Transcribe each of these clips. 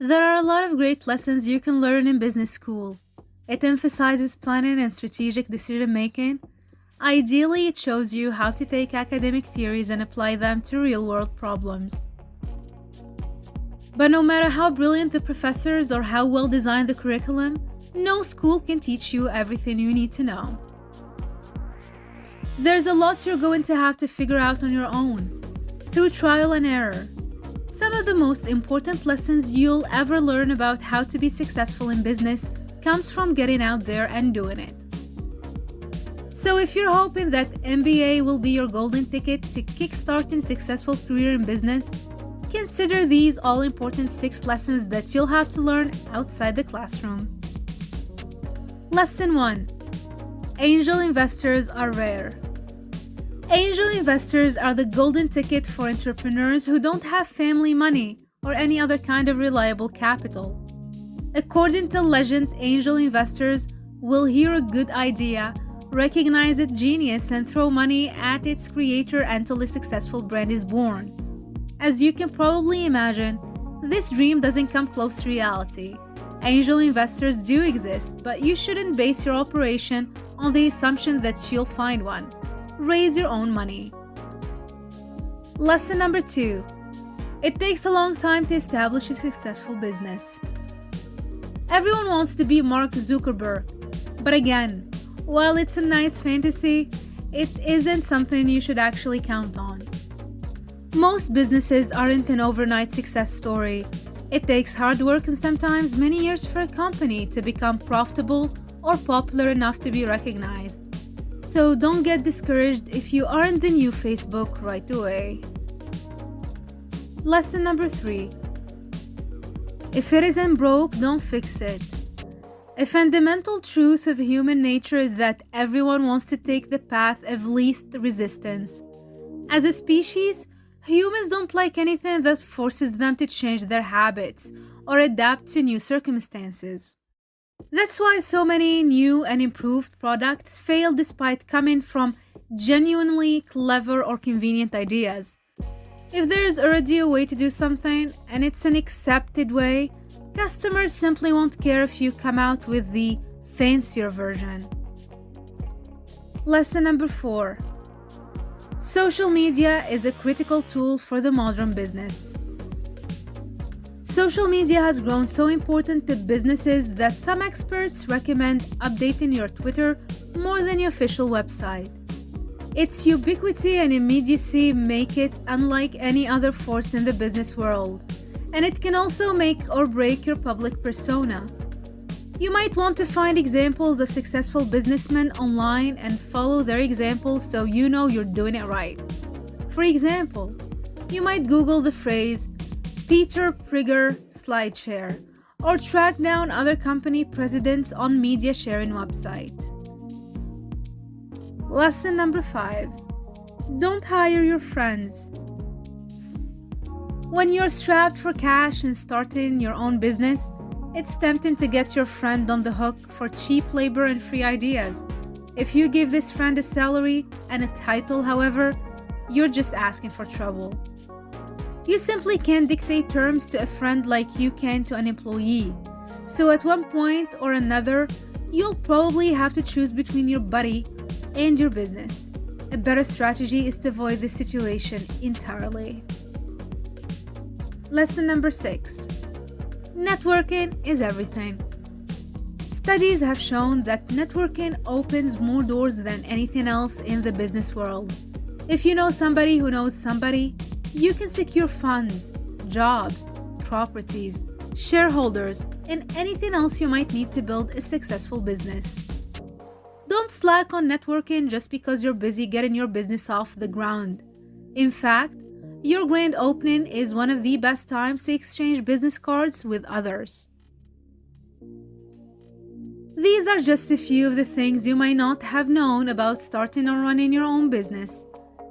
There are a lot of great lessons you can learn in business school. It emphasizes planning and strategic decision making. Ideally, it shows you how to take academic theories and apply them to real world problems. But no matter how brilliant the professors or how well designed the curriculum, no school can teach you everything you need to know. There's a lot you're going to have to figure out on your own, through trial and error. Some of the most important lessons you'll ever learn about how to be successful in business comes from getting out there and doing it. So if you're hoping that MBA will be your golden ticket to kickstarting a successful career in business, consider these all-important 6 lessons that you'll have to learn outside the classroom. Lesson 1. Angel investors are rare. Angel investors are the golden ticket for entrepreneurs who don't have family money or any other kind of reliable capital. According to legend, angel investors will hear a good idea, recognize its genius, and throw money at its creator until a successful brand is born. As you can probably imagine, this dream doesn't come close to reality. Angel investors do exist, but you shouldn't base your operation on the assumption that you'll find one. Raise your own money. Lesson number 2. It takes a long time to establish a successful business. Everyone wants to be Mark Zuckerberg, but again, while it's a nice fantasy, it isn't something you should actually count on. Most businesses aren't an overnight success story. It takes hard work and sometimes many years for a company to become profitable or popular enough to be recognized. So don't get discouraged if you aren't the new Facebook right away. Lesson number 3. If it isn't broke, don't fix it. A fundamental truth of human nature is that everyone wants to take the path of least resistance. As a species, humans don't like anything that forces them to change their habits or adapt to new circumstances. That's why so many new and improved products fail despite coming from genuinely clever or convenient ideas. If there's already a way to do something and it's an accepted way, customers simply won't care if you come out with the fancier version. Lesson number 4. Social media is a critical tool for the modern business. Social media has grown so important to businesses that some experts recommend updating your Twitter more than your official website. Its ubiquity and immediacy make it unlike any other force in the business world, and it can also make or break your public persona. You might want to find examples of successful businessmen online and follow their examples so you know you're doing it right. For example, you might Google the phrase Peter Prigger SlideShare or track down other company presidents on media sharing websites. Lesson number 5. Don't hire your friends. When you're strapped for cash and starting your own business, it's tempting to get your friend on the hook for cheap labor and free ideas. If you give this friend a salary and a title, however, you're just asking for trouble. You simply can't dictate terms to a friend like you can to an employee. So at one point or another, you'll probably have to choose between your buddy and your business. A better strategy is to avoid this situation entirely. Lesson number 6. Networking is everything. Studies have shown that networking opens more doors than anything else in the business world. If you know somebody who knows somebody, you can secure funds, jobs, properties, shareholders, and anything else you might need to build a successful business. Don't slack on networking just because you're busy getting your business off the ground. In fact, your grand opening is one of the best times to exchange business cards with others. These are just a few of the things you might not have known about starting or running your own business.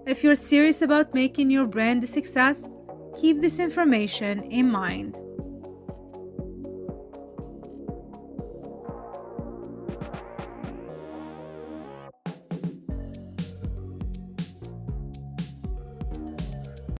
If you're serious about making your brand a success, keep this information in mind.